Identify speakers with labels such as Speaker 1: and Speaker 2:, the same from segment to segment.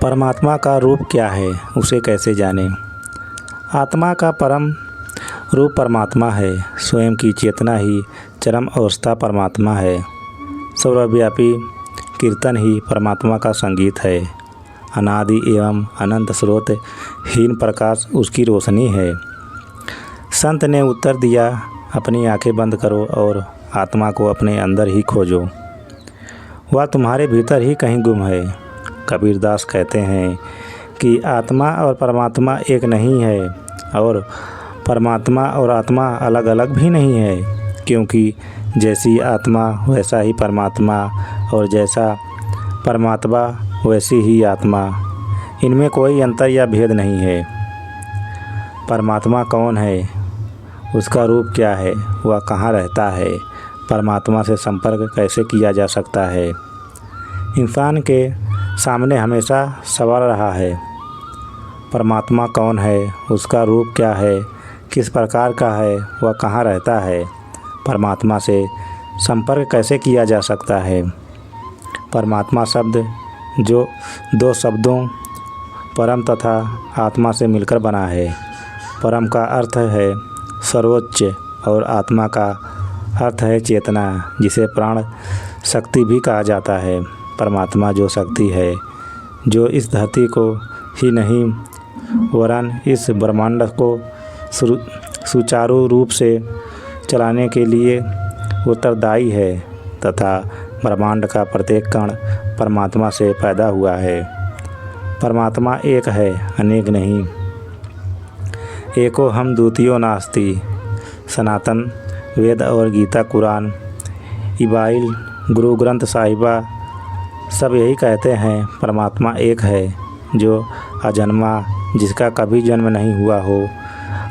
Speaker 1: परमात्मा का रूप क्या है, उसे कैसे जानें। आत्मा का परम रूप परमात्मा है। स्वयं की चेतना ही चरम अवस्था परमात्मा है। सर्वव्यापी कीर्तन ही परमात्मा का संगीत है। अनादि एवं अनंत स्रोत हीन प्रकाश उसकी रोशनी है। संत ने उत्तर दिया, अपनी आंखें बंद करो और आत्मा को अपने अंदर ही खोजो। वह तुम्हारे भीतर ही कहीं गुम है। कबीरदास कहते हैं कि आत्मा और परमात्मा एक नहीं है और परमात्मा और आत्मा अलग अलग भी नहीं है, क्योंकि जैसी आत्मा वैसा ही परमात्मा और जैसा परमात्मा वैसी ही आत्मा, इनमें कोई अंतर या भेद नहीं है। परमात्मा कौन है, उसका रूप क्या है, वह कहाँ रहता है, परमात्मा से संपर्क कैसे किया जा सकता है। इंसान के सामने हमेशा सवाल रहा है, परमात्मा कौन है, उसका रूप क्या है, किस प्रकार का है, वह कहाँ रहता है, परमात्मा से संपर्क कैसे किया जा सकता है। परमात्मा शब्द जो दो शब्दों परम तथा आत्मा से मिलकर बना है। परम का अर्थ है सर्वोच्च और आत्मा का अर्थ है चेतना, जिसे प्राण शक्ति भी कहा जाता है। परमात्मा जो शक्ति है, जो इस धरती को ही नहीं वरन इस ब्रह्मांड को सुचारू रूप से चलाने के लिए उत्तरदायी है तथा ब्रह्मांड का प्रत्येक कण परमात्मा से पैदा हुआ है। परमात्मा एक है, अनेक नहीं। एको हम द्वितीयो नास्ति। सनातन वेद और गीता, कुरान, इबाइल, गुरु ग्रंथ साहिबा सब यही कहते हैं, परमात्मा एक है जो अजन्मा, जिसका कभी जन्म नहीं हुआ हो,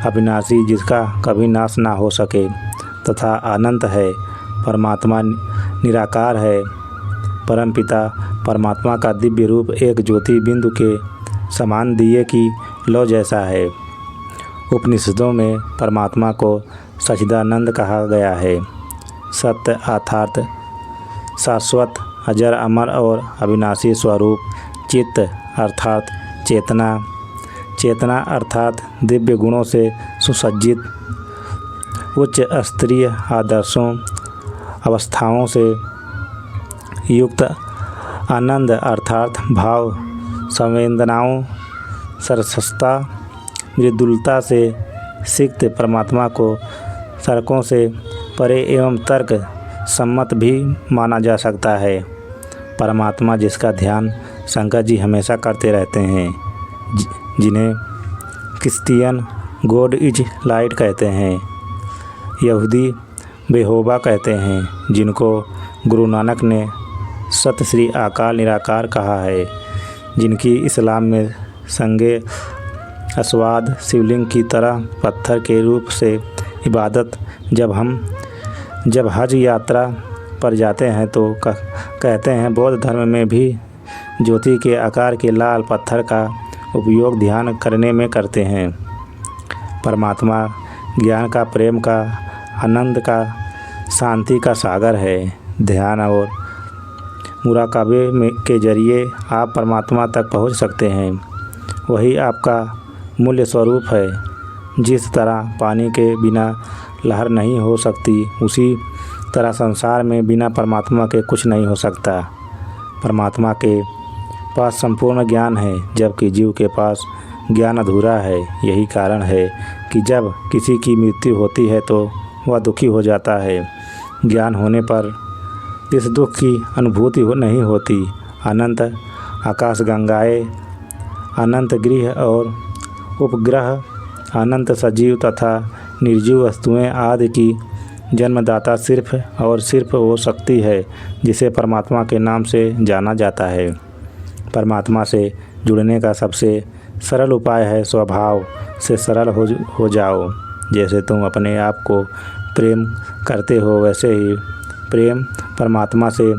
Speaker 1: अविनाशी, जिसका कभी नाश ना हो सके, तथा अनंत है। परमात्मा निराकार है। परमपिता परमात्मा का दिव्य रूप एक ज्योति बिंदु के समान दिए की लौ जैसा है। उपनिषदों में परमात्मा को सच्चिदानंद कहा गया है। सत्य अर्थात शाश्वत, अजर, अमर और अविनाशी स्वरूप। चित्त अर्थात चेतना, चेतना अर्थात दिव्य गुणों से सुसज्जित, उच्च स्तरीय आदर्शों अवस्थाओं से युक्त। आनंद अर्थात भाव, संवेदनाओं, सरसता, मृदुलता से सिक्त परमात्मा को तर्कों से परे एवं तर्क सम्मत भी माना जा सकता है। परमात्मा जिसका ध्यान शंकर जी हमेशा करते रहते हैं, जिन्हें क्रिश्चियन गॉड इज लाइट कहते हैं, यहूदी बेहोबा कहते हैं, जिनको गुरु नानक ने सत श्री आकार निराकार कहा है, जिनकी इस्लाम में संगे अस्वाद शिवलिंग की तरह पत्थर के रूप से इबादत। जब हज यात्रा पर जाते हैं तो कहते हैं, बौद्ध धर्म में भी ज्योति के आकार के लाल पत्थर का उपयोग ध्यान करने में करते हैं। परमात्मा ज्ञान का, प्रेम का, आनंद का, शांति का सागर है। ध्यान और मुराकाबे के जरिए आप परमात्मा तक पहुंच सकते हैं। वही आपका मूल्य स्वरूप है। जिस तरह पानी के बिना लहर नहीं हो सकती, उसी तरह संसार में बिना परमात्मा के कुछ नहीं हो सकता। परमात्मा के पास संपूर्ण ज्ञान है, जबकि जीव के पास ज्ञान अधूरा है। यही कारण है कि जब किसी की मृत्यु होती है तो वह दुखी हो जाता है। ज्ञान होने पर इस दुख की अनुभूति नहीं होती। अनंत आकाशगंगाएँ, अनंत गृह और उपग्रह, अनंत सजीव तथा निर्जीव वस्तुएं आदि की जन्मदाता सिर्फ और सिर्फ वो शक्ति है जिसे परमात्मा के नाम से जाना जाता है। परमात्मा से जुड़ने का सबसे सरल उपाय है स्वभाव से सरल हो जाओ। जैसे तुम अपने आप को प्रेम करते हो, वैसे ही प्रेम परमात्मा से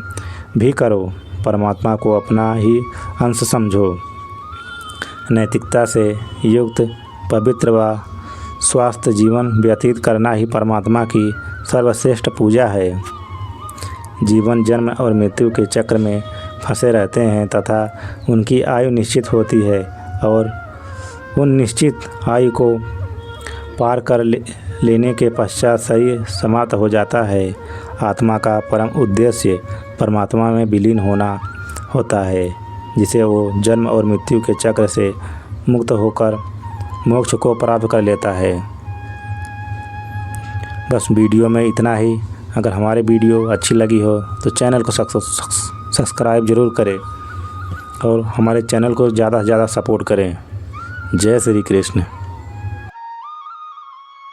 Speaker 1: भी करो। परमात्मा को अपना ही अंश समझो। नैतिकता से युक्त पवित्र व स्वास्थ्य जीवन व्यतीत करना ही परमात्मा की सर्वश्रेष्ठ पूजा है। जीवन जन्म और मृत्यु के चक्र में फंसे रहते हैं तथा उनकी आयु निश्चित होती है और उन निश्चित आयु को पार कर लेने के पश्चात शरीर समाप्त हो जाता है। आत्मा का परम उद्देश्य परमात्मा में विलीन होना होता है, जिसे वो जन्म और मृत्यु के चक्र से मुक्त होकर मोक्ष को प्राप्त कर लेता है। बस वीडियो में इतना ही। अगर हमारे वीडियो अच्छी लगी हो तो चैनल को सब्सक्राइब ज़रूर करें और हमारे चैनल को ज़्यादा से ज़्यादा सपोर्ट करें। जय श्री कृष्ण।